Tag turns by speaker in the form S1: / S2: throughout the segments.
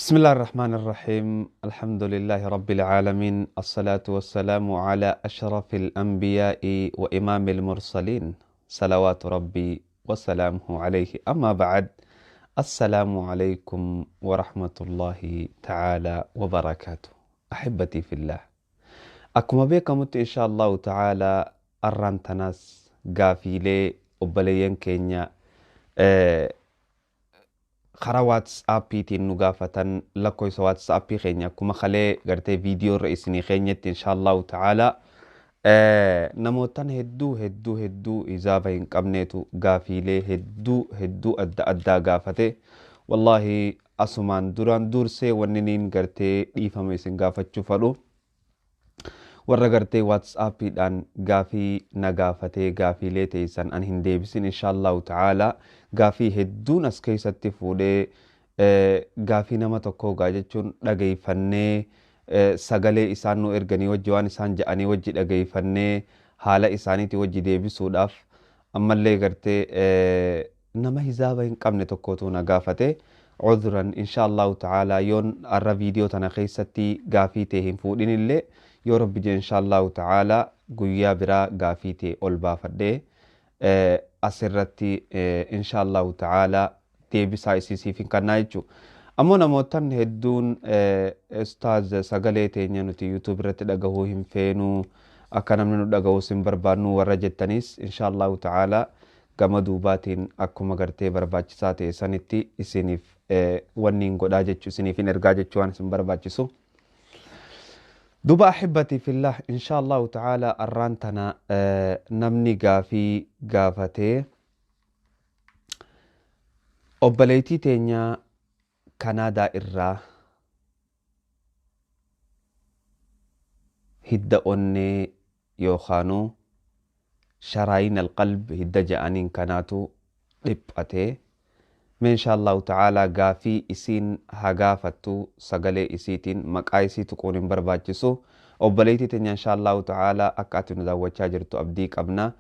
S1: بسم الله الرحمن الرحيم. الحمد لله رب العالمين، الصلاة والسلام على أشرف الأنبياء وإمام المرسلين، صلوات ربي وسلامه عليه. أما بعد، السلام عليكم ورحمة الله تعالى وبركاته. أحبتي في الله، أكما بكم إن شاء الله تعالى الرانتناس قافيلي أبليين كينيا خرا واتسابيتين نغافتن لكويس واتسابي خينيا كما خلي غرتي فيديو رئيسني خينيت إن شاء الله تعالى نموتن هدو إذا بين قبنيتو غافيلي هدو أدى غافته والله أسمان دوران دور سي وننين غرتي إيفا ميسن غافتشو فلو warra gartee whatsaappiidhaan gaafii na gaafatee gaafiilee teessan an hin deebisin inshaallahu ta'ala gaafii hedduun as keessatti fuudhee gaafii nama tokkoo gaa jechuun dhageeffannee sagalee isaan nu erganii wajji waan isaan ja'anii wajji dhageeffannee haala isaaniitii wajji deebisuudhaaf ammallee gartee nama hizaaba hin qabne tokkotu na gaafate cudhuran inshaallahu ta'ala yoon arra viidiyoo tana keessatti gaafii tee hin fuudhin illee yoo rabbi jee inshaallahu ta'ala guyyaa biraa gaafii ol baafadhee asirratti inshaallahu ta'ala deebisaa isiisiifin kannaa jechuu. Ammoo namootan hedduun ustaaz sagalee teenya nuti yuutuub irratti dhagahuu hin feenuu akka namni nu dhagahuus hin barbaannu warra jettanis inshaallahu ta'ala gama duubaatiin akkuma gartee barbaachisaa ta'e sanitti isiniif wanniin godhaa jechuu isiniif hin ergaa jechuu waan isin barbaachisu. دوبا أحبتي في الله إن شاء الله تعالى الرانتنا نمني غافي غافتي أبليتي تينيا كندا إرّا هدّ أني يوخانو شرايين القلب هدّ جانين كناتو لبقتي من شاء الله تعالى غافي اسين هغافتو سغلي اسيتين مقايسي تكون برباچسو وبليتي تن ان شاء الله تعالى اكاتو نداوچا جرتو ابدي قبنا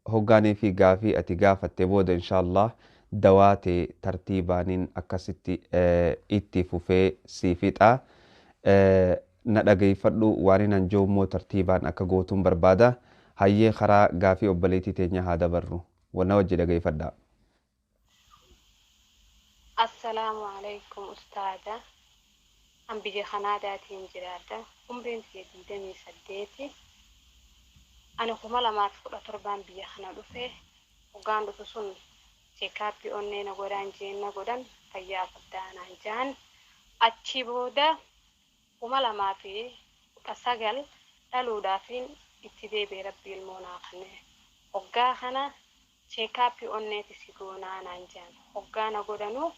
S1: هوغاني في غافي اتي غافت بود ان شاء الله دواتي ترتيبانين اكاسيتي اتفوفي سيفيتا ندغي فدو وارين انجومو ترتيبان اكغوتم بربادا هاي خرا غافي وبليتي تن هذا برو ونوجي دغي فدا.
S2: السلام عليكم أستاذة أم بيجي خناداتين جرادة عمرين في دمي سديتي أنا كمالا ما تقول تربان بيجي خنادو فيه وقاندو تسون شكابي أنينا قدان جينا قدان فيا قدانا جان أتشيبودا كمالا ما في كساقل تلو دافين اتدي بربي المناقنة وقاخنا شكابي أنيتي سيقونا نانجان وقانا قدانو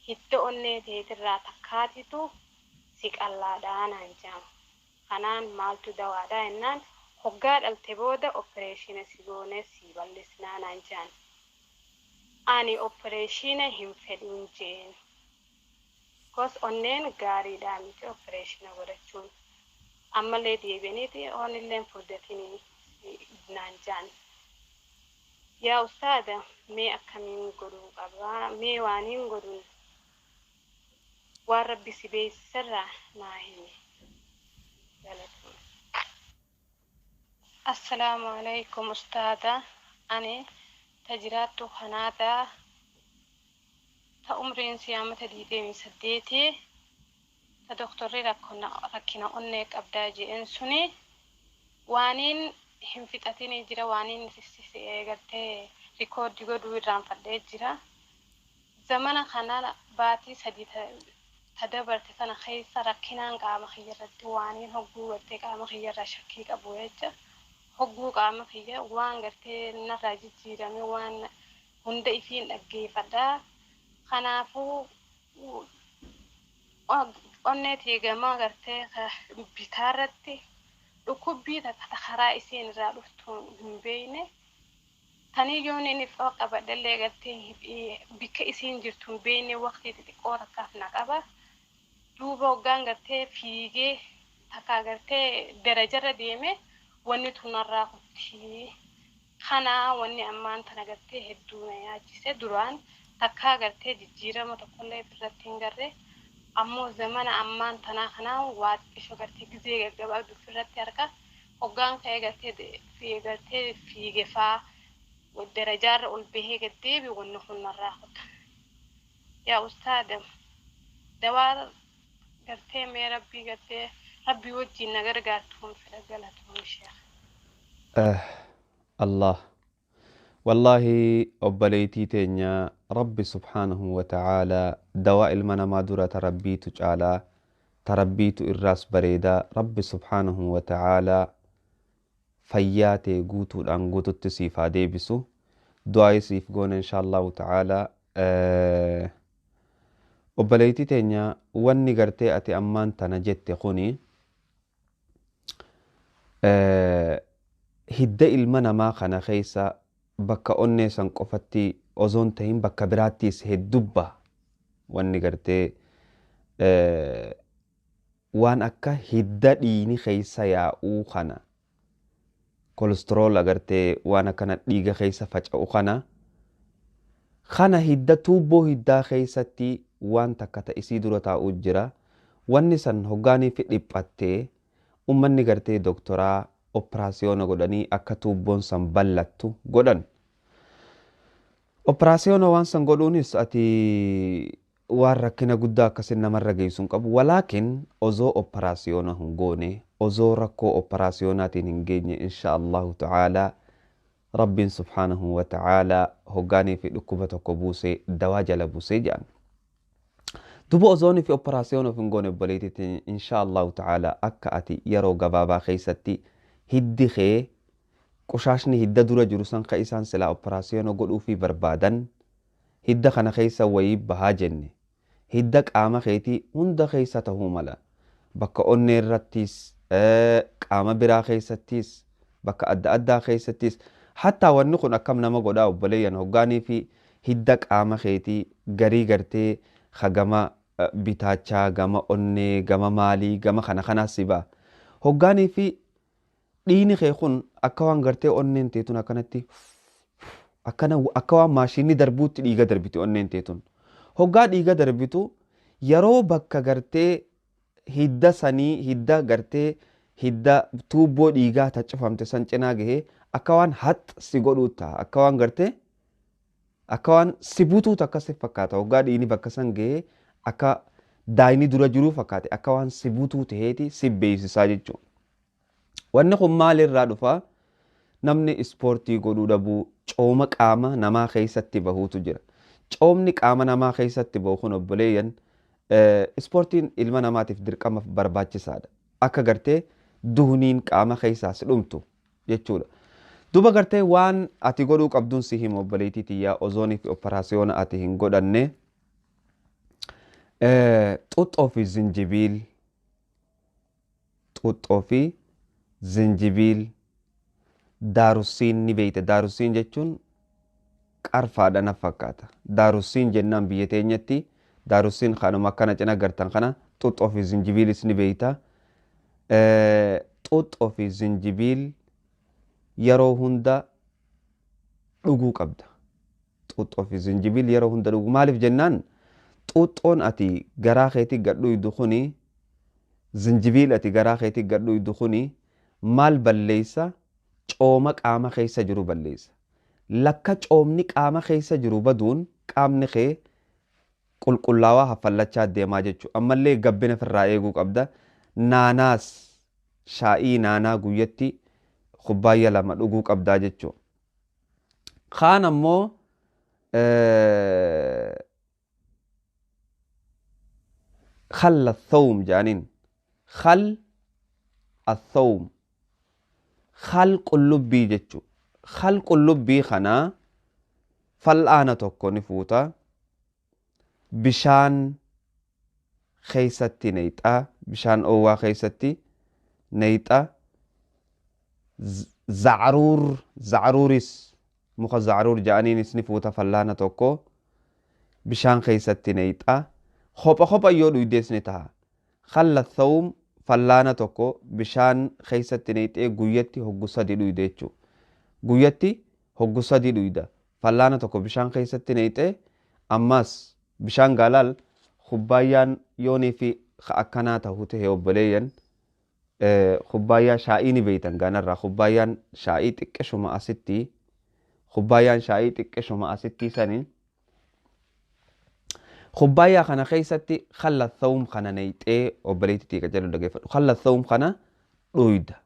S2: hidda onnee teetirraa takkaatitu siqallaadhaan jam kanaan maaltu dawaadhaa ennaan hoggaa dhalte booda opereeshina sigoone si ballisnaan jaan ani opereeshina hin fedhin jeen kos onneen gaariidhaa miti opereeshina godhachuun ammallee deebiiniiti onilleen furdatini naan jaan. yaa ustaada mee akkamiin godhuu qabaa mee waaniin godhuun وربي سبي سرع معي. السلام عليكم أستاذة أنا تجرات خنادا تأمرين سيامة ديدين سديتي تدكتوري ركنا أنك أبداجي إنسوني وانين هم فتاتيني جرا وانين قلتي ريكورد يقولوا يرام فدي جرا زمانا خنا باتي سديتها تدبرت أنا خيسة ركنان قام خيرت وانين هجوا وتك قام خير شكيك أبويج هجوا قام خير وان قرت نراجع جيراني وان هند إفين أجي فدا خنافو أنت يجمع قرت بتارتي ركوبي تتخرا إسين رالفتون بينه تاني يومي نفوق أبدا اللي قرت بك إسين جرتون بينه وقت تتقول كافنا كابا دوبا وغان غرتي فيغي تاكا غرتي درجة ديمي واني تنرى قبتي خانا واني امان تانا غرتي هدونا ياجيسي دران تاكا غرتي جيجيرا متقولي براتين غرتي ammoo zamana ammaan tanaa kanaa waaqisho gartee gizee gaggabaabdu ofirratti harka hoggaan ka'ee gartee fiige faa darajaarra ol bahee gaddeebi wanni kun narraa kuta. Yaa ustaadam dawaa gartee mee rabbii gartee rabbii wajjin na gargaartuun fedha galatuun sheekh.
S1: الله والله أبليتي تنيا ربي سبحانه وتعالى دواء المنا ما دورة تربيت جعلا تربيت الراس بريدا ربي سبحانه وتعالى فياتي قوتو الان قوتو التسيفا ديبسو دعاي سيف قون إن شاء الله تعالى أبليتي تنيا واني قرتي أتي أمان تنجت خوني hidda ilma namaa kana keessa bakka onneesan qofatti ozoon tahin bakka biraattis heddubba wanni gartee waan akka hidda dhiini keessa yaa'uu kana kolesterool agartee waan akkana dhiiga keessa faca'u kana hidda tuubboo hiddaa keessatti waan takka ta'isii dura taa'uu jira wanni san hoggaanii fi dhiphattee ummanni gartee doktoraa operaasiyoona godhanii akka tuubboon san ballattu godhan. Operaasiyoona waan san godhuunis ati waan rakkina guddaa akkasin namarra geessu hin qabu. Walaakin ozoo operaasiyoona hin goone, ozoo rakkoo operaasiyoonaatiin hin geenye insha Allahu ta'ala Rabbiin subhaanahu wa ta'ala hoggaanii fi dhukkuba tokko buusee dawaa jala buusee jedhan. Duba ozoonii fi operaasiyoona hin goone obboleetitti insha Allahu ta'ala akka ati yeroo gabaabaa keessatti hiddi kee qushaashni hidda dura jiru san ka isaan silaa operaasiyoona godhuu fi barbaadan hidda kana keessa wayii bahaa jenne hidda qaama keetii hunda keessa ta'uu mala bakka onnee irrattis qaama biraa keessattis bakka adda addaa keessattis hattaa wanni kun akkam nama godhaa obboleeyyan hoggaanii fi hidda qaama keetii garii gartee hagama bitaachaa gama onnee gama maalii gama kana kanaas si ba'a hoggaanii fi dhiini kee kun akka waan gartee onneen teetun akkanatti akka waan maashinii darbuutti dhiiga darbiti onneen teetun hoggaa dhiiga darbitu yeroo bakka gartee hidda sanii hidda gartee hidda tuubboo dhiigaa taccifamte san cinaa gahee akka waan hax si godhuu ta'a akka waan gartee akka waan si butuutu akkasi fakkaata hoggaa dhiini bakka san gahee akka daayini dura jiruu fakkaate akka waan si butuu taheeti si beeksisaa jechuudha. Wanni kun maalirraa dhufa namni ispoortii godhuu dhabuu cooma qaama namaa keessatti bahuutu jira. Coomni qaama namaa keessatti bahu kun obboleeyyan ispoortiin ilma namaatiif dirqama barbaachisaadha. Akka gartee duhuniin qaama keessaas dhumtu jechuudha. Duba gartee waan ati godhuu qabduun si himu obboleettii tiyyaa ozoonii fi operaasiyoona ati hin godhanne xuxxoo fi zinjibiil xuxxoo fi zinjibiil daarussiin ni beeyte daarussiin jechuun qarfaadha na fakkaata daarussiin jennaan biyya teenyatti daarussiin kanuma akkana cina gartan kana xuxxoo fi zinjibiilis ni beeyta xuxxoo fi zinjibiil yeroo hunda dhuguu qabda xuxxoo fi zinjibiil yeroo hunda dhuguu maaliif jennaan xuxxoon ati garaa keetii gadhuuydu kuni zinjibiil ati garaa keetii gadhuuydu kuni maal balleessa cooma qaama keessa jiru balleessa lakka coomni qaama keessa jiru baduun qaamni kee qulqullaawaa hafallachaa deemaa jechuudha ammallee gabbina firraa eeguu qabda naanaas shaa'ii naanaa guyyatti kubbaayya 2 dhuguu qabdaa jechuudha kaan ammoo khalla thawm jaaniin khal الثوم خلق اللبي جتشو خلق اللبي خنا فالآن توكو نفوتا بشان خيستي نيتا بشان أوا خيستي نيتا زعروريس مخا زعرور جانين نفوتا فالآن توكو بشان خيستي نيتا خوبا يودو يديس نتا خل الثوم فلانا tokko bishaan keessatti neexee guyyatti hoggu 3 dhuyde jechuudha. Guyyatti hoggu 3 dhuyda. Fallaana tokko bishaan keessatti neexee ammas bishaan gaalaal kubbaayaan yoonii fi akkanaa ta'uu ta'e obboleeyyan kubbaayyaa shaa'ii ni beeytan ganarraa kubbaayaan shaa'ii xiqqeeshuma asitti kubbaayaan shaa'ii xiqqeeshuma asitti sanii kubbaayyaa kana keessatti khallathawum kana neeyxee obboleettitii qajeelu dhageeffadhu khallathawum kana dhuyda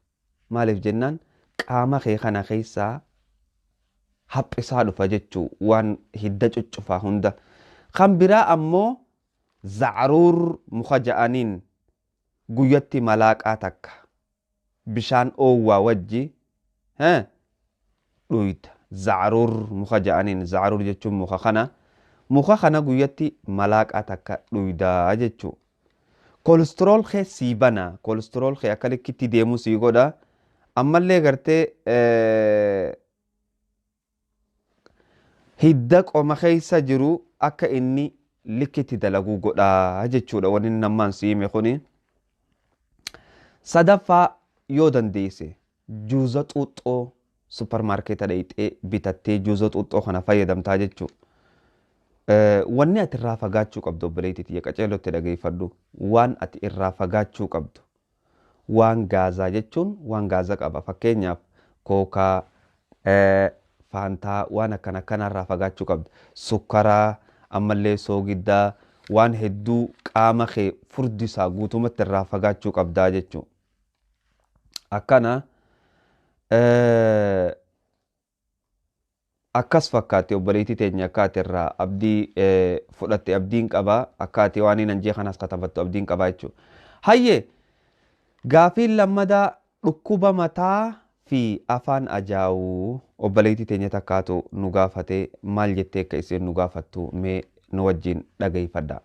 S1: maaliif jennaan qaama kee kana keessaa haphisaa dhufa jechuu waan hidda cuccufaa hunda kan biraa ammoo zacruur muka ja'aniin guyyatti malaaqaa takka bishaan oowwaa wajji dhuyda zacruur muka ja'aniin zacruur jechuun muka kana guyyatti malaaqaa takka dhuydaa jechuu kolesterool kee sii bana kolesterool kee akka likkitti deemuu sii godha ammallee gartee hidda qoma keessa jiru akka inni likkitti dalaguu godhaa jechuudha wanni namaan siime kuni sadaffaa yoo dandeesse juuza xuuxxoo supermarkeeta dhayxee bitattee juuza xuuxxoo kana fayyadamtaa jechuu wanni ati irraa fagaachuu qabdu obboleettii qaceelotti dhageeffadhu waan ati irraa fagaachuu qabdu waan gaazaa jechuun waan gaazaa qaba fakkeenyaaf kookaa faantaa waan akkanarraa fagaachuu qabdu sukkaraa ammallee soogiddaa waan hedduu qaama kee furdisaa guutumatti irraa fagaachuu qabdaa jechuu akkana akkas fakkaate obboleettii teenya akkaati irraa abdii fudhatte abdiin qabaa akkaati waan hin anjee kanas katabattu abdiin qabaa jechuu hayyee gaafiin lammadaa dhukkuba mataa fi afaan ajaa'uu obboleettii teenya takkaatu nu gaafate maal jettee akka isin nu gaafattu mee nu wajjin dhageeffadha.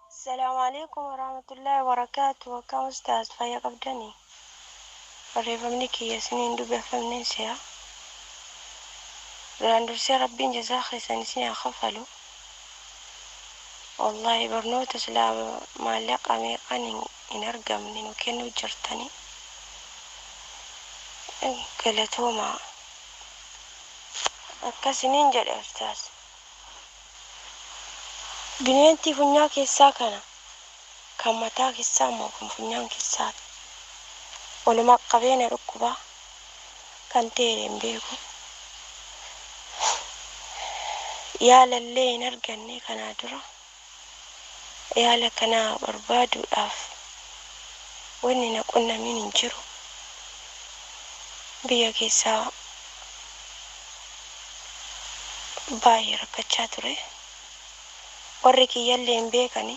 S3: Assalaamu alaykum warahmatullahi wabarakatuh. Akkam ustaaz fayyaa qabdanii? Barreeffamni kiyya isiniin dubbifamneen si'a. Duraan dursee rabbiin jazaa keessan isin haa kafalu. Wallahi barnoota silaa maallaqa meeqaan hin argamne nu kennuu jirtanii. Galatooma akkasiniin jedhe ustaaz. Bineentii funyaa keessaa kana kan mataa keessaa immoo kan funyaan keessaa walumaa qabeenya dhukkubaa kan ta'e hin beeku. Yaalallee hin arganne kanaa dura yaala kanaa barbaaduudhaaf wanni na qunnamiin hin jiru. Biyya keessaa baay'ee rakkachaa ture. Warri kiyyallee hin beekani.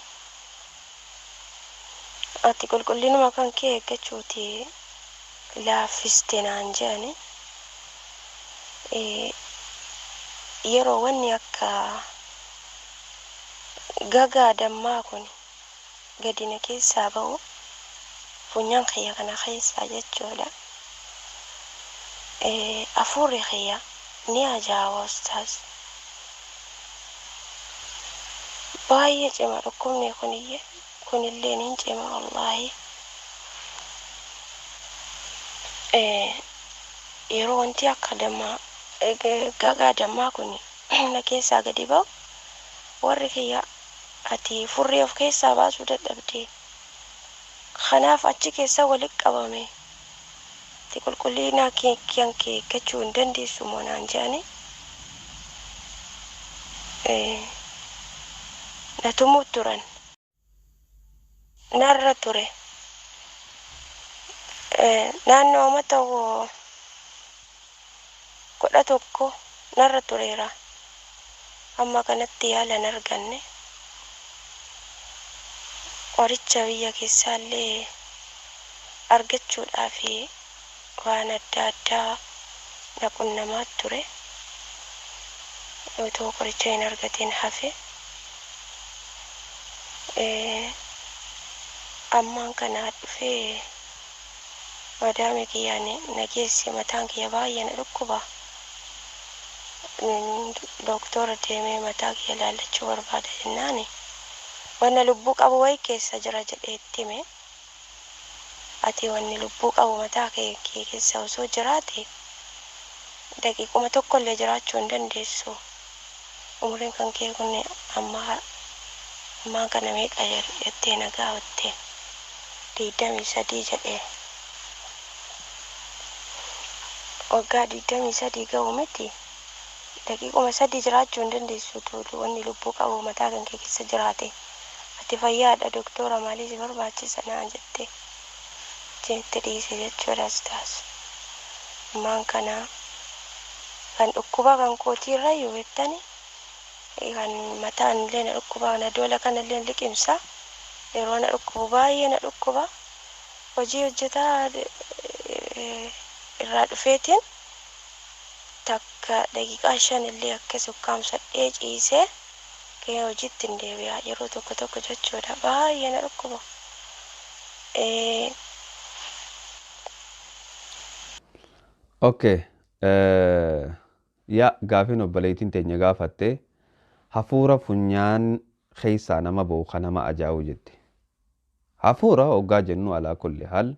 S3: Ati qulqullinuma kan kee eeggachuuti laaffiste naan jedhani. Yeroo wanni akka gagaa dammaa kun gadina keessaa ba'u funyaan kiyya kana keessaa jechuudha. Afuurri kiyya ni ajaa'iba ustaaz. Baay'ee cima dhukkubni kunillee ni cima wallahi. Yeroo wanti akka dammaa gagaa dammaa kun na keessaa gadi ba'u warri kiyya ati furrii of keessaa baasuu dadhabdee kanaaf achi keessa walitti qabame ati qulqullina kee eeggachuu hin dandeessu moo naan jedhani. Na tumuu turan narra ture naannoo mata kudha tokko narra tureera amma kanatti yaala hin arganne. Qoricha biyya keessaallee argachuudhaaf waan adda addaa na qunnamaa ture. Otoo qoricha hin argatiin hafe ammaan kana dhufee madaame kiyyaan nageessi mataan kiyya baay'ee na dhukkuba. Doktora deemee mataa kiyya laallachuu barbaada jennaani wanna lubbuu qabu wayi keessa jira jedhee itti hime. Ati wanni lubbuu qabu mataa kee keessa osoo jiraate daqiiquma tokkollee jiraachuu hin dandeessu. Umriin kan kee kun amma Ammaan kana meeqa jettee na gaafatte? 23 jedhee. Waggaa 23 ga'u miti. Daqiiquma 3 jiraachuu hin dandeessu tolu wanni lubbuu qabu mataa kan kee keessa jiraate. Ati fayyaadha doktora maalii si barbaachisa naan jette dhiise jechuudhaas taas. Ammaan kana kan dhukkuba kan kootiirra yoo jettani kan mataan illee na dhukkuba na dola kana illee liqimsa. Yeroo na dhukkubu baay'ee na dhukkuba. Hojii hojjetaa irraa dhufeetiin takka daqiiqaa 5 illee akkas ukkaamsadhee ciisee kee hojiitti hin deebi'a yeroo tokko jechuudha baay'ee na dhukkuba.
S1: Okay. Yaa gaafin obboleettiin teenya gaafatte hafuura funyaan keessaa nama ba'u kan nama ajaa'u jette. Hafuura hoggaa jennu alaa kulli haal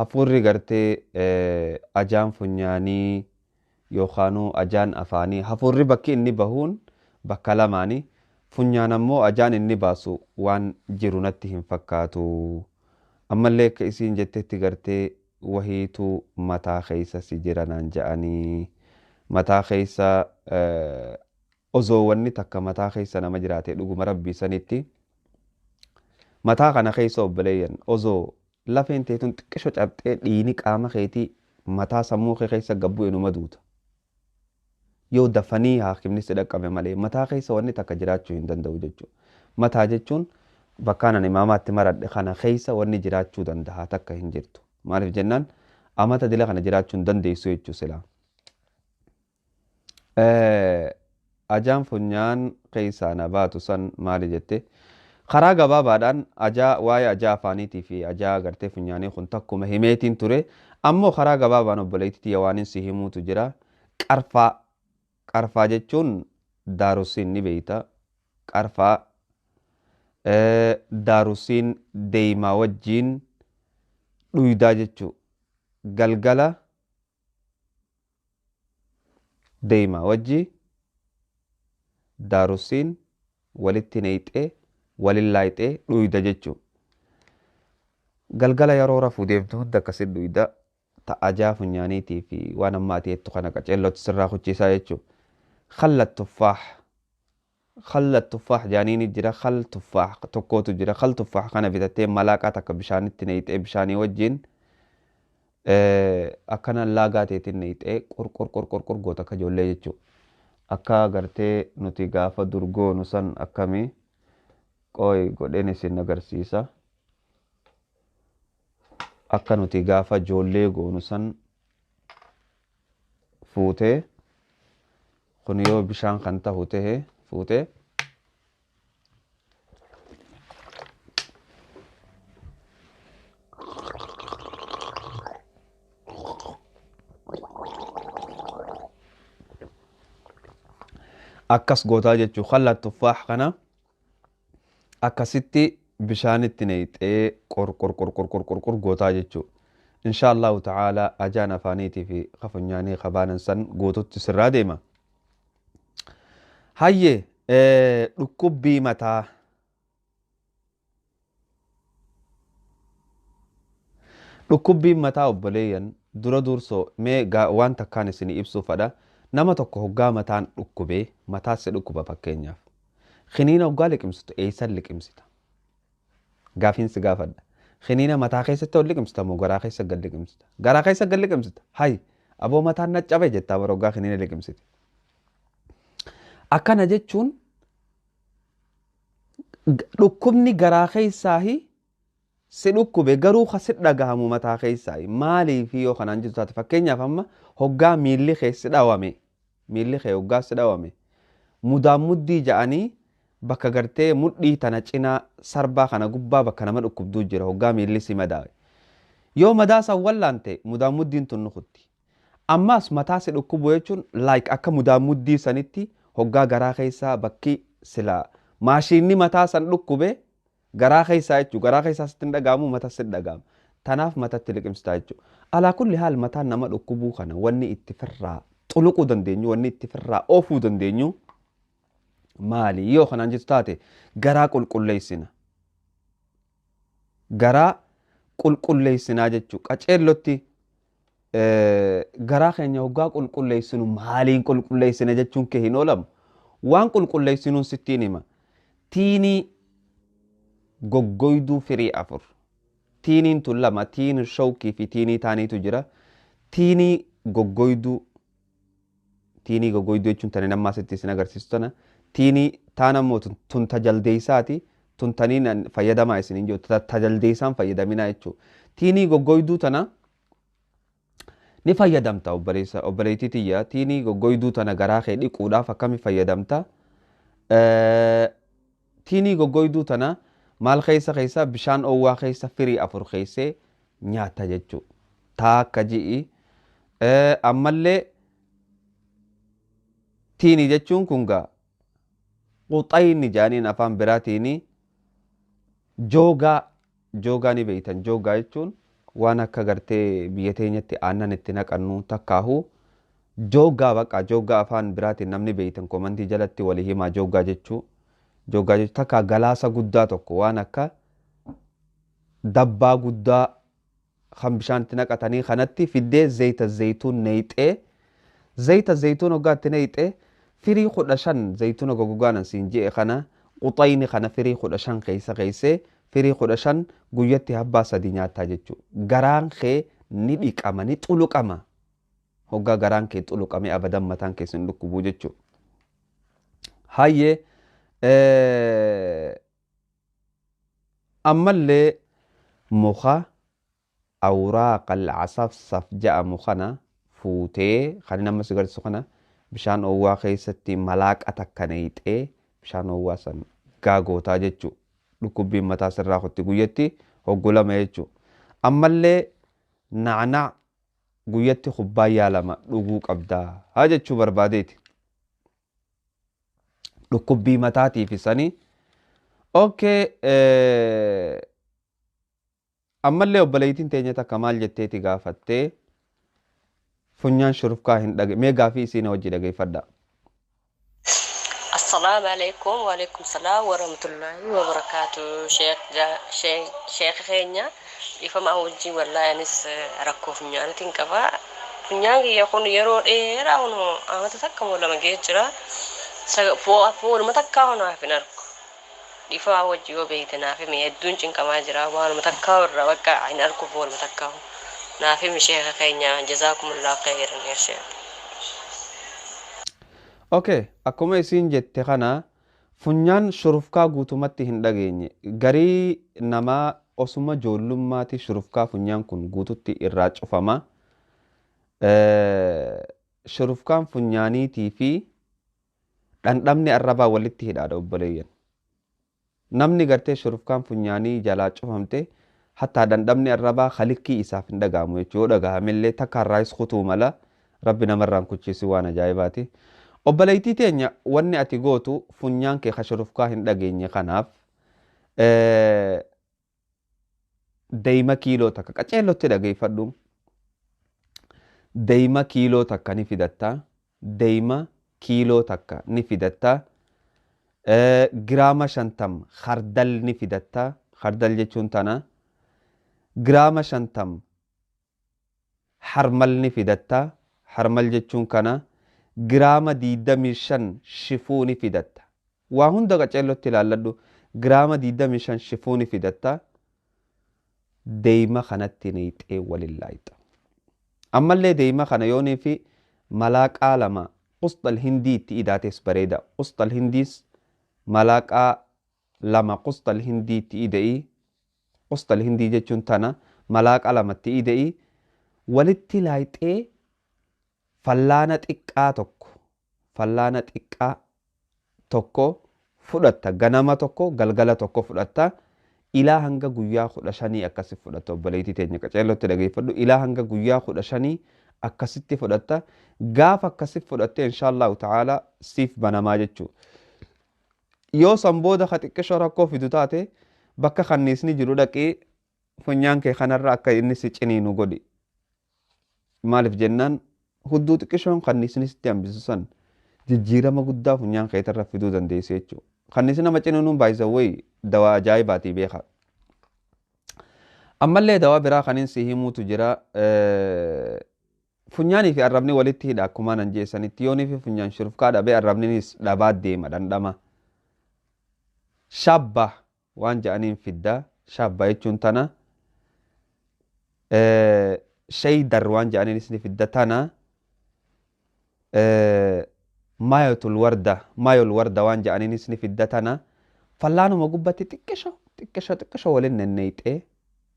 S1: hafuurri gartee ajaan funyaanii yookaan ajaan afaanii hafuurri bakki inni bahuun bakka lamaanii funyaan ammoo ajaan inni baasu waan jiru natti hin fakkaatu. Ammallee akka isiin jettetti gartee wahiitu mataa keessa si jiranaan ja'anii mataa keessa osoo wanni takka mataa keessa nama jiraate dhuguma rabbii sanitti mataa kana keessa obboleeyyan osoo lafeen teetun xiqqisho cabxee dhiini qaama keetii mataa sammuu kee keessa gabbu'e numa duuta. Yoo dafanii haakimni si dhaqqabe malee mataa keessa wanni takka jiraachuu hin danda'u jechuudha. Mataa jechuun bakkaan ani imaamaatti maradhe kana keessa wanni jiraachuu danda'a takka hin jirtu. Maaliif jennaan amata dila kana jiraachuu hin dandeessu jechuu silaa. Ajaan funyaan keessaa na baatu san maali jette? Karaa gabaabaadhaan waa'ee ajaa afaaniitii fi ajaa gartee funyaanii kun takkuma himeetiin ture. Ammoo karaa gabaabaan obboleettii waanin si himuutu jira. Qarfaa jechuun daarusiin ni beeyta. Qarfaa daarusiin deemaa wajjiin dhuydaa jechuu. Galgala deemaa wajjii daarusiin walitti neeyxee walin laayxee dhuyda jechuu. Galgala yeroo rafuu deemtu hunda akkasitti dhuyda ajaa funyaaniitii fi waan ammaati jettu kana qaceellootti sirraa hucciisaa jechuu. Khalla tuffaax jaaniin jira khal tuffaax tokkootu jira khal tuffaax kana bitattee malaaqaa takka bishaanitti neeyxee bishaanii wajjiin akkana laagaa teetiin neeyxee qorqor goota akka ijoollee jechuu. Akka gartee nuti gaafa durgoonu san akkamii qooy godheen isin agarsiisa. Akka nuti gaafa ijoollee goonu san fuutee kun yoo bishaan kan tahu tahee fuutee akkas gootaa jechuu. Khalla tuffaax kana akkasitti bishaanitti neeyxee qorqor gootaa jechuu. Insha Allahu ta'ala ajaan afaaniitii fi funyaanii qabaanan san gootutti sirraa deema. Hayyee dhukkubbii mataa. Dhukkubbiin mataa obboleeyyan dura dursoo mee waan takkaan isinii ibsuufadha. Nama tokko hoggaa mataan dhukkubee mataa si dhukkuba fakkeenyaaf. Kiniina hoggaa liqimsitu eessan liqimsita? Gaafiinsi gaafadha. Kiniina mataa keessatti ol liqimsita moo garaa keessa gad liqimsita? Garaa keessa gad liqimsita. Hay aboo mataan na cabe jettaa bara hoggaa kiniina liqimsite. Akkana jechuun dhukkubni garaa keessaahi si dhukkube garuu kasi dhagahamu mataa keessaahi maaliif yoo kanaan jirtu taate fakkeenyaaf amma hoggaa miilli keessi dhawame miilli kee hoggaa si dhawame mudaan muddii ja'anii bakka gartee mudhii tana cinaa sarbaa kana gubbaa bakka nama dhukkubduu jira hoggaa miilli si madaawe yoo madaa san wallaante mudaan muddiin tun nukutti ammaas mataa si dhukkubu jechuun akka mudaan muddii sanitti hoggaa garaa keessaa bakki silaa maashinni mataa san dhukkube garaa keessaa jechuu garaa keessaa sitti hin dhagaamu mataa sitti dhagaama tanaaf mataatti liqimsitaa jechuu. Alaa kulli haal mataan nama dhukkubuu kana wanni itti firraa xuluquu dandeenyu wanni itti firraa oofuu dandeenyu maali yoo kanaan jettu taate garaa qulqulleessina garaa qulqulleessinaa jechuu qaceellotti garaa keenya hoggaa qulqulleessinu maaliin qulqulleessina jechuun kee hin oolamu waan qulqulleessinuun sittiin hima tiinii goggoyduu firii 4 tiiniin tun 2 tiinii shawkii fi tiinii taaniitu jira tiinii goggoyduu jechuun tani nammaa sitti isin agarsiisu tana tiinii taan ammoo tun tajaldeessaati tun taniin fayyadamaa isin hin jiru tajaldeessaan fayyadaminaa jechuudha tiinii goggoyduu tana ni fayyadamta obboleettii tiyya tiinii goggoyduu tana garaa kee dhiquudhaaf akkami fayyadamta tiinii goggoyduu tana maal keessa bishaan oowwaa keessa firii 4 keessee nyaata jechuudha taa akka ji'i ammallee tiinii jechuun kun gaa quxayni jaaniin afaan biraatiin joogaa ni beeytan joogaa jechuun waan akka gartee biyya teenyatti aannan itti naqannu takkaahu joogaa afaan biraatiin namni beeytan komantii jalatti walii himaa joogaa jechuu takka galaasa guddaa tokko waan akka dabbaa guddaa kan bishaan itti naqatanii kanatti fiddee zayita zayituun neeyxee zayita zayituun hoggaatti neeyxee firii 15 zayituuna goggogaanan siin je'e kana quxayni kana firii 15 keessa firii 15 guyyatti habbaa 3 nyaattaa jechuu garaan kee ni dhiqama ni xuluqama hoggaa garaan kee xuluqame abadan mataan kee sin dhukkubuu jechuu hayyee ammallee muka awraaqal casafsaf ja'amu kana fuutee kan nama si garsiisu kana bishaan oowwaa keessatti malaaqa takka neeyxee bishaan oowwaa san gaagootaa jechuu dhukkubbiin mataa sirraa kotti guyyatti hoggolama jechuu ammallee nacnac guyyatti kubbaayyaa 2 dhuguu qabdaa haa jechuu barbaadeeti dhukkubbii mataatiif isanii okay ammallee obboleettiin teenya takka maal jetteeti gaafattee funyaan shurufkaa hin dhage mee gaafii isiin wajji dhageeffadha
S3: السلام عليكم وعليكم السلام ورحمة الله وبركاته شيخ خينيا يفهم أوجي والله أنس ركو فنيان تنكفا فنيان يكون يرون إيه راهو أنا تتكلم ولا ما جيت جرا فو ما تكاهنا في نرك يفهم أوجي وبيتنا في ميدون جن كما جرا وانا متكاور وقع عين أركو فو ما تكاهو نافي شيخ خينيا جزاكم الله خيرا يا شيخ
S1: Okay, akkuma isiin jette kana funyaan shurufkaa guutumatti hin dhageenye garii namaa osuma joollummaati shurufkaa funyaan kun guututti irraa cufama shurufkaan funyaaniitii fi dhandhamni arrabaa walitti hidhaadha obboleeyyan namni gartee shurufkaan funyaanii jalaa cufamte hatta dhandhamni arrabaa khalikkii isaaf hin dhagaamu jechuu yoo dhagahamillee takka irraayis kutuu mala rabbi namarraan kuchisi waan ajaa'ibaati obboleettii teenya wanni ati gootu funyaan kee shurufkaa hin dhageenye kanaaf deeyma kiiloo takka qaceellotti dhageeffadhu deeyma kiiloo takka ni fidatta deeyma kiiloo takka ni fidatta giraama 50 khardal ni fidatta khardal jechuun tana giraama 50 harmal ni fidatta harmal jechuun kana giraama 25 shifuu ni fidatta waa hunda qaceellotti ilaalladhu giraama 25 shifuu ni fidatta deeyma kanatti neeyxee walillaayixa ammallee deeyma kana yoonii fi malaaqaa 2 qusxal hindii itti idaates bareeda qusxal hindiis malaaqaa 2 qusxal hindii itti ida'ii qusxal hindii jechuun tana malaaqaa 2 itti ida'ii walitti laayixee fallaana xiqqaa tokko fudhatta ganama tokko galgala tokko fudhatta ilaa hanga guyyaa 15 akkasi fudhatta obboleettii teenya qaceellotti dhageeffadhu ilaa hanga guyyaa 15 akkasitti fudhatta gaaf akkasi fudhatte inshaallahu ta'ala siif banamaa jechuu yoo san booda xiqqishoo rakkoo fidu taate bakka kanniisni jiru dhaqii funyaan kee kanarra akka inni si ciniinu godhi maaliif jennaan hudduu xiqqishoon kanniisni sitti hambisu san jijjiirama guddaa funyaan keetirra fiduu dandeessa jechuudha. Kannis nama ciniinuun baay'isawwee dawaa ajaa'ibaatii beeka. Ammallee dawaa biraa kanin si himuutu jira. Funyaanii fi arrabni walitti hidha akkuma nan jeessanitti yoonii fi funyaan shurufkaa dhabee arrabninis dhabaa deema dhandhama. Shabba waan jedhaniin fidda. Shabba jechuun tana. Shaydar waan jedhaniinis ni fidda tana. Maayotul warda waan jedhaniinis ni fidda tana. Fallaanuma gubbatti xiqqisho waliin nenneeyxee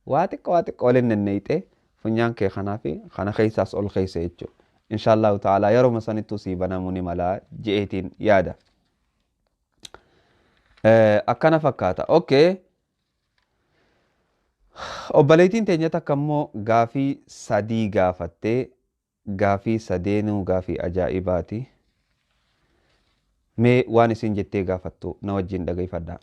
S1: waa xiqqoo waliin nenneeyxee funyaan kee kanaa fi kana keessaas ol keessa jechuudha. Inshaallahu ta'ala yeroo sanittuu sii banamuu ni mala je'eetiin yaada. Akkana fakkaata. Okay. Obboleettiin teenya takka immoo gaafii sadii gaafattee gaafii sadeenuu gaafii ajaa'ibaati. Mee waan isin jettee gaafattu na wajjin dhaggeeffadhaa.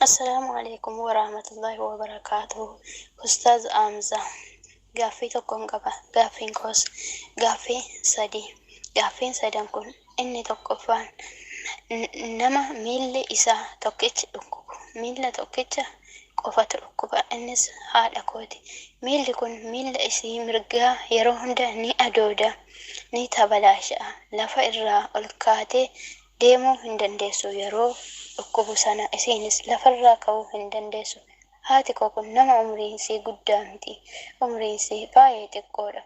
S3: Assalamu alaikum warahmatullahi wabarakatuh. Ustaz Amza. Gaaffii tokkoon qaba. Gaaffiin koos gaaffii sadii. Gaaffiin sadan kun inni tokkoffaan nama miilli isaa tokkicha dhukkubu. Miilla tokkicha qofatu dhukkuba. Innis haadha kooti. Miilli kun miilla isii mirgaa yeroo hunda ni adooda. Ni tabalaasha'a. Lafa irraa ol kaatee deemuu hin dandeessu yeroo dhukkubu sana isiinis lafarraa ka'uu hin dandeessu. Haati koo kun nama umriin isii guddaa miti. Umriin isii baay'ee xiqqoodha.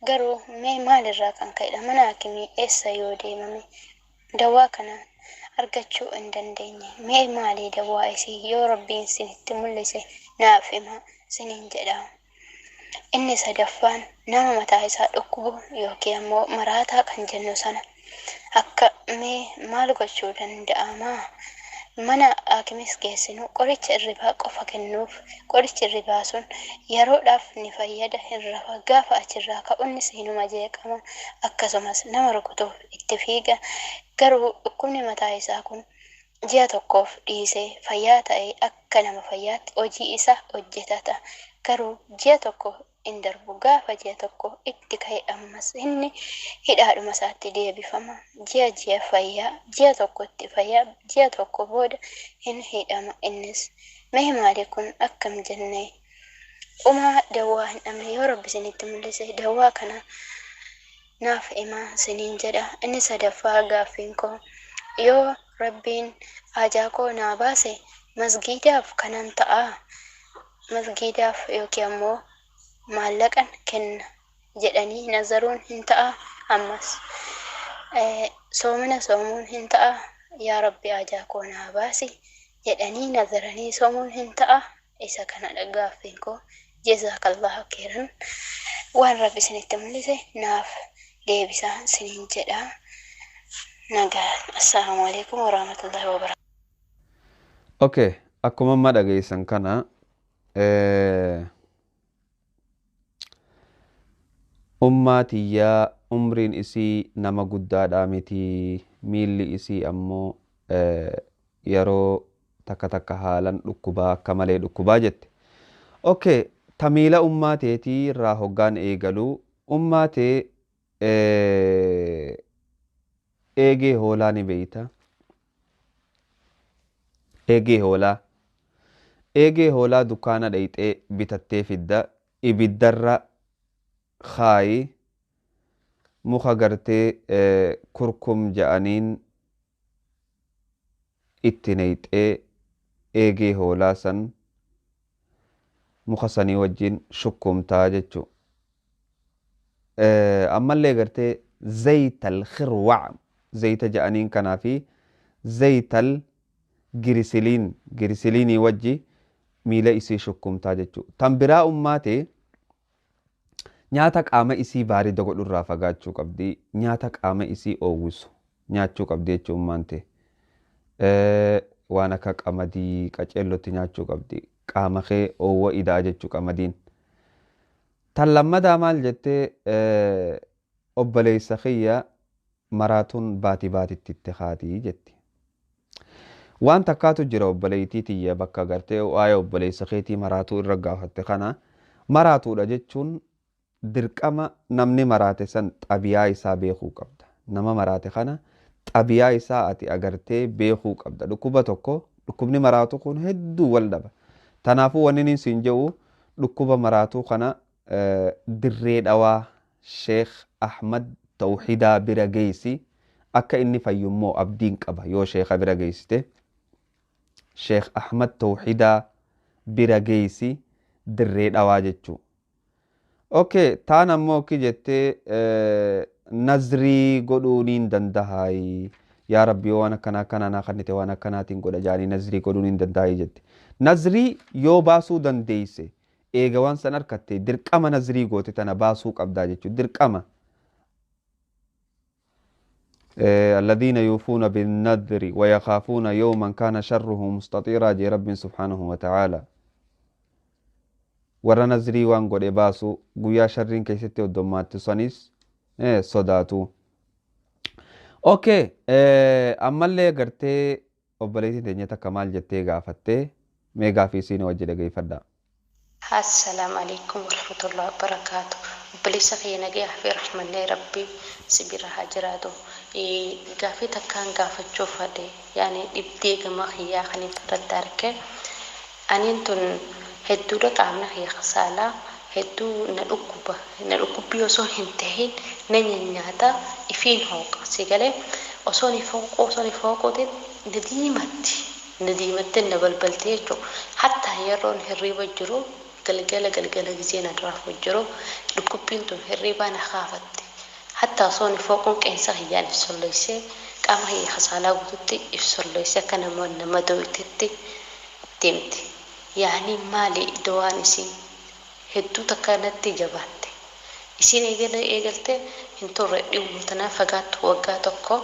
S3: Garuu mee maalirraa kan ka'edha? Mana hakimii eessa yoo deemame dawaa kana argachuu hin dandeenye. Mee maalii dawaa isii yoo rabbiin isinitti mul'ise naaf hima isiniin jedha. Inni sadaffaan nama mataa isaa dhukkubu yookiin ammoo maraataa kan jennu sana akka mee maal gochuu danda'ama? Mana hakimis geessinu qoricha irribaa qofa kennuuf qorichi irribaa sun yeroodhaaf ni fayyada irraa gaafa achirraa ka'uun siinuma jeeqama akkasumas nama rukutuuf itti fiiga. Garuu dhukkubni mataa isaa kun ji'a tokkoof dhiisee fayyaa ta'ee akka nama fayyaatti hojii isaa hojjetata. Garuu ji'a tokko in darbu gaafa ji'a tokko itti ka'e ammas inni hidhaadhuma isaatti deebifama. Ji'a fayyaa ji'a tokkotti fayyaa ji'a tokko booda hin hidhama innis. Mee maali kun akkam jennee umaa dawaa hin dhabne yoo rabbi isinitti mul'ise dawaa kana naaf himaa isiniin jedha. Inni sadaffaa gaaffiin koo yoo rabbiin haajaa koo naa baase masgiidaaf kanan ta'a. Masgiidaaf yookiin ammoo maallaqan kenna jedhanii nazaruun hin ta'a. Ammas soomina soomuun hin ta'a. Yaa rabbi haajaa koo naa baasi jedhanii nazaranii soomuun hin ta'a. Isa kanadha gaaffiin koo. Jazaakallahu khairan. Waan rabbi isinitti mul'ise naaf deebisaa isiniin jedha. Nagaa. Assalaamu alaikum warahmatullahi wabarakatuh.
S1: Okay. Akkuma amma dhageessan kana ummaatiyyaa umriin isii nama guddaadhaa miti. Miilli isii ammoo yeroo takka haalan dhukkubaa akka malee dhukkubaa jette. Okay. Tamiila ummaateetii irraa hoggaan eegaluu ummaatee eegee hoolaa ni beeyta. Eegee hoolaa dukkaana dhayxee bitattee fidda. Ibiddarra kaayi muka gartee kurkum ja'aniin itti neyxee eegee hoolaa san muka sanii wajjin shukkumtaa jechuu. Ammallee gartee zaytal khirwac zayta ja'aniin kanaa fi zaytal girisiliinii wajji miila isii shukkumtaa jechuu. Tan biraa ummaatee nyaata qaama isii baarida godhurraa fagaachuu qabdi. Nyaata qaama isii oowwisu nyaachuu qabdi jechuu ummaante. Waan akka qamadii qaceellotti nyaachuu qabdi. Qaama kee oowwa idaa jechuu qamadiin. Tan lammadaa maal jettee obboleessa kiyya maraatuun baatitti itti haatii jetti. Waan takkaatu jira obboleettii tiyya bakka gartee waa'ee obboleessa keetii maraatuu irra gaafatte kana maraatuudha jechuun dirqama namni maraate san xabiyaa isaa beekuu qabda. nama maraate kana xabiyaa isaa ati agartee beekuu qabda. Dhukkuba tokko dhukkubni maraatu kun hedduu wal dhaba. Tanaafuu wanni inni siin jedhu dhukkuba maraatu kana dirree dhawaa Sheekh Ahmad Tawhidaa bira geessi akka inni fayyummoo abdiin qaba yoo sheekha bira geessite. Sheekh Ahmad Tawhidaa bira geessi dirree dhawaa jechuu. Okay, taan ammoo akki jettee nazrii godhuuniin dandahayi. Yaa Rabbi yoo waan akkana akkana naa kannite waan akkanaatiin godha jaanii nazrii godhuuniin dandahayi jette. Nazrii yoo baasuu dandeeyse eega waan san harkatte dirqama nazrii goote tana baasuu qabdaa jechuu. Dirqama. الذين يوفون بالنذر ويخافون يوما كان شره مستطيرا جي رب سبحانه وتعالى. ورا نزري وان قد باسو قويا شرين كيستي ودومات سانيس صداتو. اوكي اما اللي قرتي وبليتي دنيتا كمال جتي غافتي ميغا في سين وجد غي فدا.
S4: السلام عليكم ورحمة الله وبركاته. بليس في نجاح في رحمة الله ربي سبيرا هاجراتو غافي تكان غافة تشوفها دي يعني ابدي كما هي خلي تردارك أنتن هدو لك عمنا هي خسالة هدو نلقب يوصو هنتهين نينياتا إفين هوك سيقالي وصوني فوق دي نديمت نبلبلتيجو حتى يرون هريبا جرو قلقالة جزينا دراف وجرو لقبين تون هريبا نخافت حتى صوني فوقهم كإنسان هي نفسوليسي قام هي خسالة وتتي إفسوليسي كان من مدويتتي تيمتي يعني مالي دوانسي هدو تكانت جباتي إسين إيجلتي انتو رأيو متنافقات وقاتوكو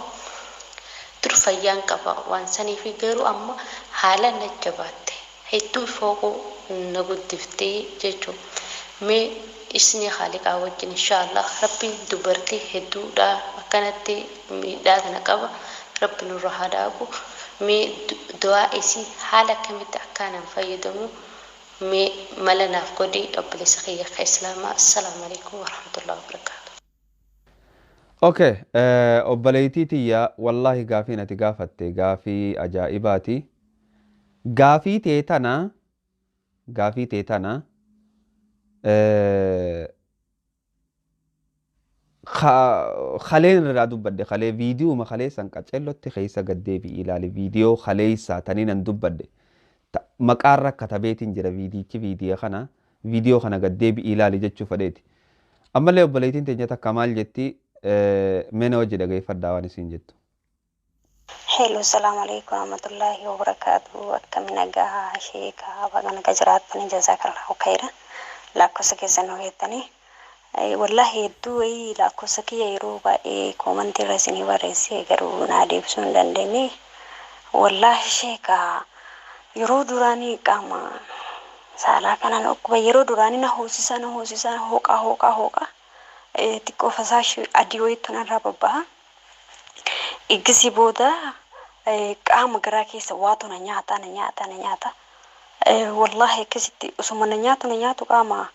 S4: ترفيان قبا وانساني في غيرو أما حالا نجباتي هدو فوقو نقود دفتي جيجو مي إسني خالق أوجن إن شاء الله ربي دبرتي هدو دا كانت دا تنقبا ربي نروح داكو مي دعاء إسي حالا كمت أكانا فايدمو مي ملنا فقدي ربي لسخية إسلاما. السلام عليكم ورحمة الله وبركاته.
S1: اوكي obboleettii tiyya wallahi gaafii nati gaafatte gaafii ajaa'ibaati. Gaafii tee tana خلين رادو بدي خلي فيديو ما خلي سنقتلو تخيسا قدي بي إلالي فيديو خلي ساتنين اندوب بدي مقارك كتبيتين جرا فيديو خنا فيديو خنا قدي بي إلالي جتشو فديتي. أما اللي وبليتين تنجتا كمال جتي من وجد غي فداواني سنجتو.
S5: حلو. السلام عليكم ورحمة الله وبركاته. أكمنا قاها شيكا بغانا قجرات بني جزاك الله خيرا لاكو سكي سنوهيتني والله يدوي لاكو سكي يروبا كومنتي رسيني ورسي غرو ناديب سن دندني والله شيكا يرو دراني قاما سالا كان نوكبا يرو دراني نهوسيسا هوكا تكو فساش أديوي تنرى ببها إجسي بودا قام قراكي سواتو نياتا والله كسيتي أسمنا نياتو قاما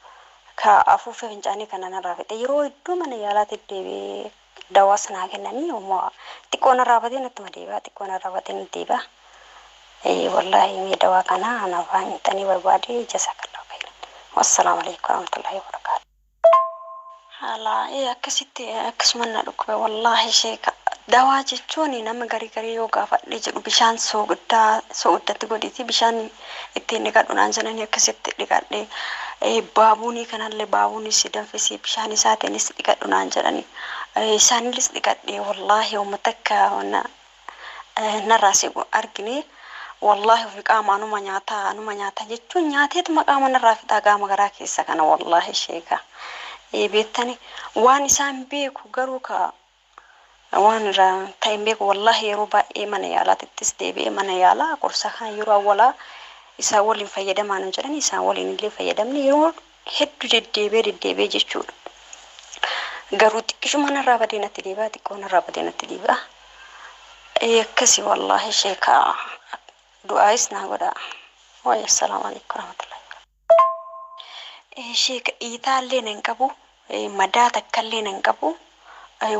S5: كأفو فنجاني كنا نرافت يرو دو من يالات الدبي دواسنا كنني وما تكون رافتين التمديبا والله مي دوا كنا أنا فهمتني بربادي جزاك الله خيرا والسلام عليكم ورحمة الله وبركاته. هلا كسيتي كسمنا لك والله شيء دوا جتوني نما غري يوغا فدي جدو بشان سوغدا تغوديتي بشان اتيني كدو نانجنني كسيتي دغادي بابوني كانله بابوني سيدن فسي بشان ساتني سدغادو نانجنني سانلس دغادي والله ومتكا وانا نراسي ارغني والله في قامانو مانياتا جتو نياتيت مقام نرافتا قام غراكي سكن والله شيكا بيتني وان سان بيكو غروكا وان را تايم بيكو والله يروبا ايمن يالا تتسدي بي من يالا قرصا خان يرو ولا يساول فيدا ما نجرني يساول اللي فيدمني يرو هد دديبي جچو غرو تكشو من رابدينا تديبا تكون رابدينا تديبا كسي والله شيكا دعايسنا غدا ويا السلام عليكم ورحمه الله. شيك إيتالي ننكبو مداتا كلي ننكبو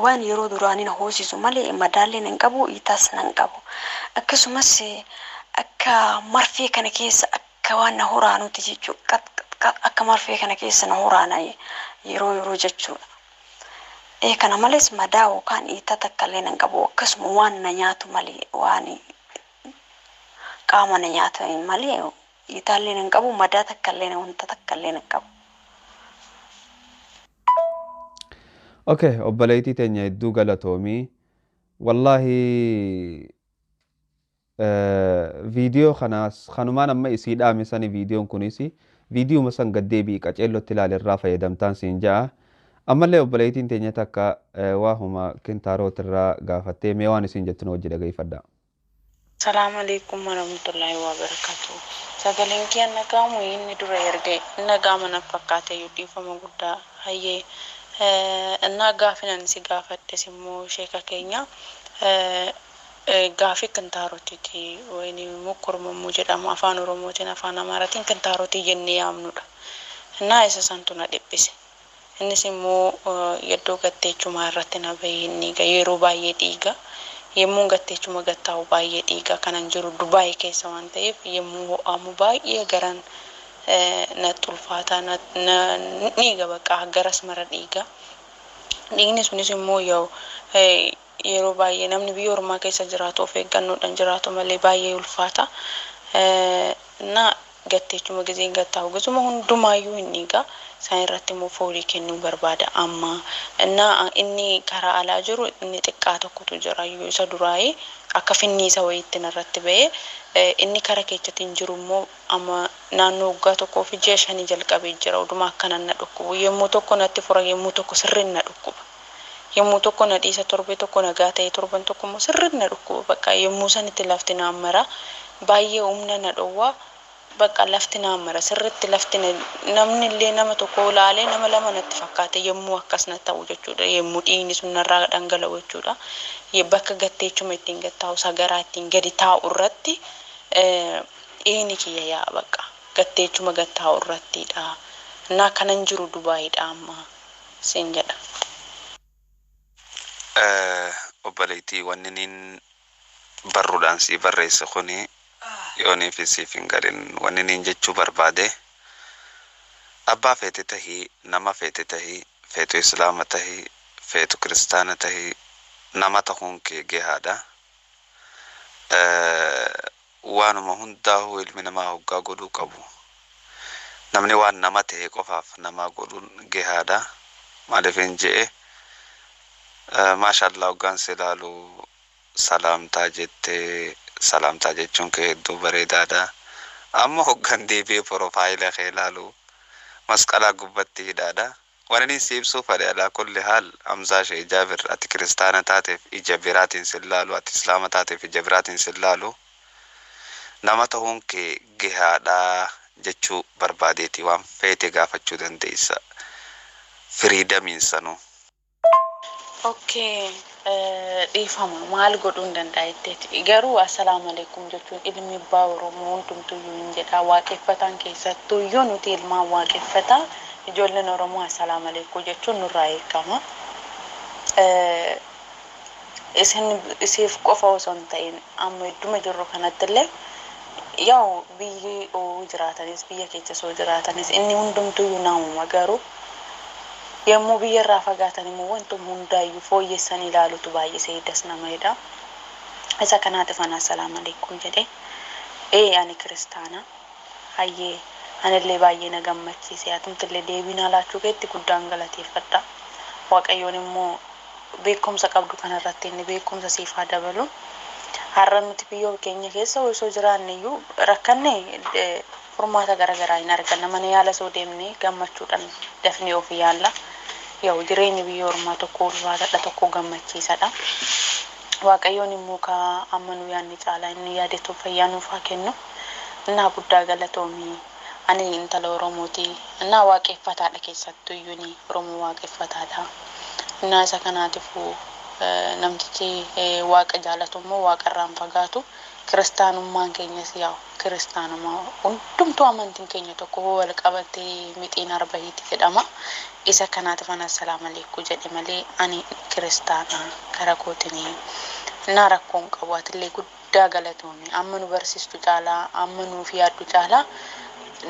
S5: waan yeroo duraanii na hoosisu malee madaalleen hin qabu itaas nan qabu akkasumas akka marfee kana keessa akka waan na horaanuti jechuudha akka marfee kana keessa na horaana yeroo jechuudha kana malees madaa yookaan ita takkallee nan qabu akkasuma waan na nyaatu malee waan qaama na nyaatu malee itaallee nan qabu madaa takkallee wanta takkallee nan qabu.
S1: Okay, obboleettii teenya hedduu galatoomii. Wallahi viidiyoo kanumaan amma isii dhaamisanii viidiyoon kunis viidiyoo san gaddeebii qaceellotti ilaalirraa fayyadamtaan siin ja'a. Ammallee obboleettiin teenya takka waahuma kintaarotirraa gaafattee mee waan isin jettu wajji dhaggeeffadha.
S6: Assalamu alaikum warahmatullahi wabarakatuh. Sagaleen kiyya nagaamu inni dura erge nagaama na fakkaate yuudhiifama guddaa hayyee እና ጋፊናን ሲጋፈደስ ሞ ሼካ ኬኛ ጋፊ ክንታሮቲቲ ወይኒ ሙኩርሙ ሙጀዳሙ አፋን ኦሮሞቲን አፋን አማራቲን ክንታሮቲ የኔ ያምኑዳ እና አይሰሳንቱና ደብስ እንሲ ሞ የዶ ገቴቹ ማራቲና በይኒ ገየሮ ባየ ዲጋ የሙ ገቴቹ መገታው ባየ ዲጋ ከናንጅሩ ዱባይ ከሰዋንተ የሙ አሙ ባየ ገራን natulfata niga baka garas maradiga digni sunis mo yo yero baye namni bi orma kaysa jirato fe ganno dan jirato male baye ulfata na gatte chuma gizin gattaw gizuma hundumayu niga sayratti mo fori kennu barbada amma na inni kara ala jiru inni tikka tokkotu jira yu isa durai akka finniisa wayitti narratti ba'e inni kara keechatiin jiru immoo amma naannoo waggaa tokkoo fi ji'a 5 jalqabee jira oduma akkanan na dhukkubu yemmuu tokko natti fura yemmuu tokko sirriin na dhukkuba yemmuu tokko na dhiisa torbee tokko nagaa ta'e torban tokko immoo sirriin na dhukkuba bakka yemmuu sanitti lafti na ammara baay'ee humna na dhowwa bakka lafti na ammara sirriitti lafti namni illee nama tokko laalee nama lama natti fakkaate yemmuu akkas na ta'u jechuudha yemmuu dhiigni sun narraa dhangala'u jechuudha bakka gatteechuma ittiin gattaa'u sagaraa ittiin gadi taa'u irratti inni kiyya yaa bakka gatteechuma gattaa'u irrattidha na kanan jiru Dubaayidha amma siin jedha.
S7: Obboleettii wanniin barruudhaan si barreesse kuni yoonii fi siif hin galin wanniin jechuu barbaade abbaa feete tahii nama feete tahii feetu islaama tahii feetu kiristaana tahii nama ta'uun kee gahaadha. Waanuma hundaa'u ilmi namaa hoggaa godhuu qabu. Namni waan nama ta'e qofaaf nama godhuun gahaadha. Maaliif hin je'e maashaallah hoggaan si ilaalu salaamtaa jettee salaamtaa jechuun kee hedduu bareedaadha. Amma hoggaan deebi'ee porofaayila kee ilaalu masqalaa gubbatti hidhaadha. Wanni siibsuu fadhe ala kulli haal amzaa shee Jaabir ati kiristaana taateef ija biraatiin sillaalu ati islaama taateef ija biraatiin sillaalu nama ta'uun kee gahaadha jechuu barbaadeeti waan feete gaafachuu dandeessa firiidamiin sanuu.
S6: Okay, dhiifama maal godhuun danda'etteeti garuu assalaamu alaikum jechuun ilmi abbaa Oromoo hundumtuyyuu hin jedha waaqeffataan keessattuyyuu nuti ilmaan waaqeffataa ijoolleen Oromoo assalaamu alaikum jechuun nurraa eegama. Isiif qofa osoo hin ta'in amma idduma jirru kanattillee yaa'u biyyi jiraatanis biyya keessa soo jiraatanis inni hundumtuyyuu naamuma garuu yemmuu biyyarraa fagaatan immoo wanti hundaayyuu fooyyessan ilaalutu baay'isee das namadha. Isa kanaatiif ana assalaamu alaikum jedhee ani kiristaana hayyee anillee baay'ee na gammachiise atumtillee deebiin alaachuu keetti guddaan galateeffadha. Waaqayyoon immoo beekumsa qabdu kanarratti inni beekumsa siif haa dabalu. Har'a nuti biyya keenya keessa osoo jiraanneyyuu rakkanne furmaata garaagaraa hin arganna mana yaala soo deemnee gammachuudhaan dafnee ofii yaalla. Yaa'u jireenyi biyya ormaa tokko ulfaataadha tokko gammachiisaadha. Waaqayyoon immoo ka amma nu yaanni caalaa inni yaadetu fayyaa nuuf haa kennu. Innaa guddaa galatoomii ani intala Oromooti. Innaa waaqeffataadha keessattuu iyyuu Oromoo waaqeffataadha. Innaa isa kanaatiifuu namtichi waaqa jaalatu immoo waaqarraan fagaatu kiristaanummaan keenyas yaa'u kiristaanuma hundumtuu amantiin keenya tokko wal qabatee mixiin arbahiiti jedhama. Isa kanaatiif ana assalaam alaikum jedhe malee ani kiristaana kara kootinii na rakkoon qabu atillee guddaa galatoome amma nu barsiistu caalaa amma nuuf yaaddu caalaa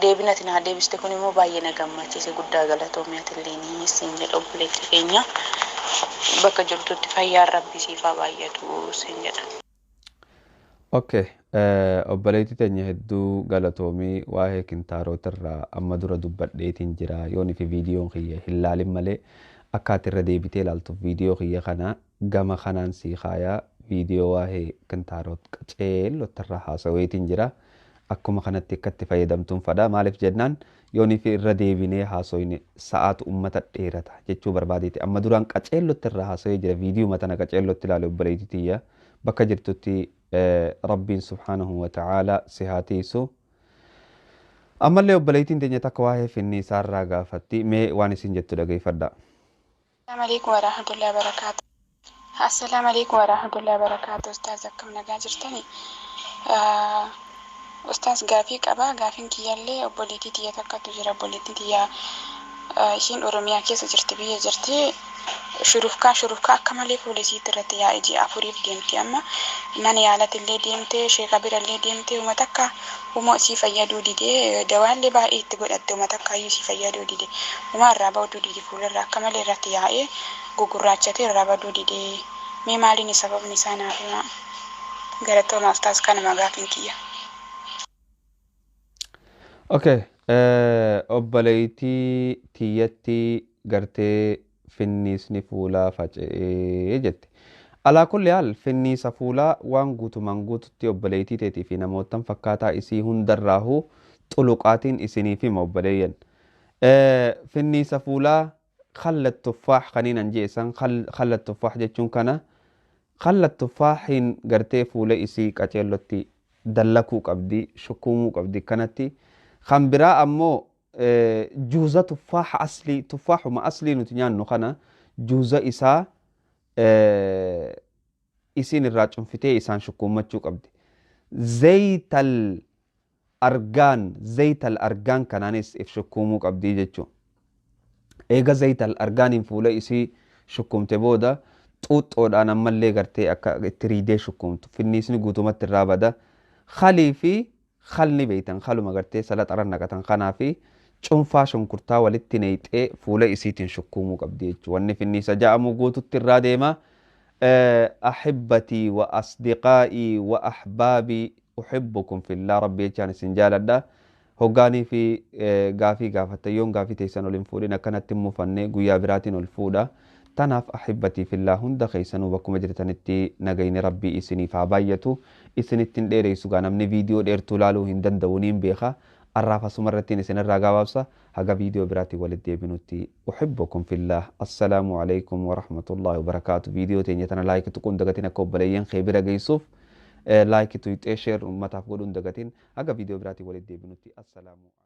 S6: deebinati na deebiste kun immoo baay'ee na gammachiise guddaa galatoome atillee ni siin jedha obboleetti keenya bakka jirtutti fayyaa rabbi siifaa baay'atu siin jedha.
S1: Okay, obboleetti teenya hedduu galatoomii waa'ee kintaarotirraa amma dura dubbadheetiin jira yooni fi viidiyoon kiyya hin laalin malee akka ati irra deebitee ilaaltuuf viidiyoo kiyya kana gama kanaan sii kaayaa viidiyoo waa'ee kintaarot qaceellotirraa haasaweetiin jira akkuma kanatti akka itti fayyadamtuun fadha maaliif jennaan yooni fi irra deebinee haasoyne sa'aatu ummata dheerata jechuu barbaadeeti amma duraan qaceellotirraa haasawee jira viidiyoo matana qaceellotti ilaale obboleetti tiyya bakka jirtutti ربي سبحانه وتعالى سهاتيسو أما اللي وبليتين تنيا تكواه في النساء راقافتي مي واني سنجت لغي فدا.
S8: السلام عليكم ورحمة الله وبركاته. السلام عليكم ورحمة الله وبركاته. أستاذكم نجاجرتني أستاذ غافيك أبا غافين كيالي وبوليتي تيا تكاتو جرا بوليتي تيا شين أورميا كيس جرتي بيا جرتي شروفكا كمالي بوليسي ترتي يا إجي أفوريف ديمتي أما من يالات اللي ديمتي شيخ كبير اللي ديمتي ومتكا ومؤسي فيادو دي دوان اللي بقى تقول أدو متكا يوسي فيادو دي وما الرابو دو دي فول الرا كمالي رتي يا إيه غوغراتشتي الرابو دو دي مي مالي نسبب نسانا فيما غرتو ماستاز كان مغافين كيا.
S1: Okay, obboleetti tiyyatti gartee finniisni fuulaa faca'ee jette. Alaa kulli haal finniisa fuulaa waan guutumaan guututti obboleettii teetii fi namootan fakkaataa isii hundarraahuu xuluqaatiin isiniif hima obboleeyyan. Finniisa fuulaa khallat tuffaax kaniinan jeessan khallat tuffaax jechuun kana khallat tuffaaxiin gartee fuula isii qaceellotti dallakuu qabdi shukkuumuu qabdi kanatti kan biraa ammoo juuza tuffaaxa aslii tuffaaxuma aslii nuti nyaannu kana juuza isaa isin irraa cunfitee isaan shukkuummachuu qabdi. Zaytal argaan kanaanis if shukkuumuu qabdi jechuun. Eega zaytal argaaniin fuula isii shukkuumte booda xuuxxoodhaan ammallee gartee akka itti riidee shukkuumtu finniisni guutumatti irraa bada. Khalii fi khalni beeytan khaluma gartee salaxaran naqatan kanaa fi cunfaa shunkurtaa walitti neeyxee fuula isiitiin shukkuumuu qabdi jechuudha. Wanni finniisa ja'amu guututti irraa deema. أحبتي وأصدقائي وأحبابي أحبكم في الله ربي جان سنجالدا هوغاني في غافي غافتيون غافي تيسانو لنفورين كانت مفنة قويا براتين الفودا تناف أحبتي في الله هند خيسانو بكم جرتانتي نغين ربي إسني فابايتو إسنتين ديري سوغانا من فيديو دير تولالو هندن دونين بيخا الرافة سمرتين سنة الرقابة هذا فيديو براتي والدي بنوتي أحبكم في الله. السلام عليكم ورحمة الله وبركاته. فيديو تينيتنا لايك تكون دقتين كوبليين خيبرا جيسوف لايك تويت شير وما تفقدون دقتين هذا فيديو براتي والدي بنوتي. السلام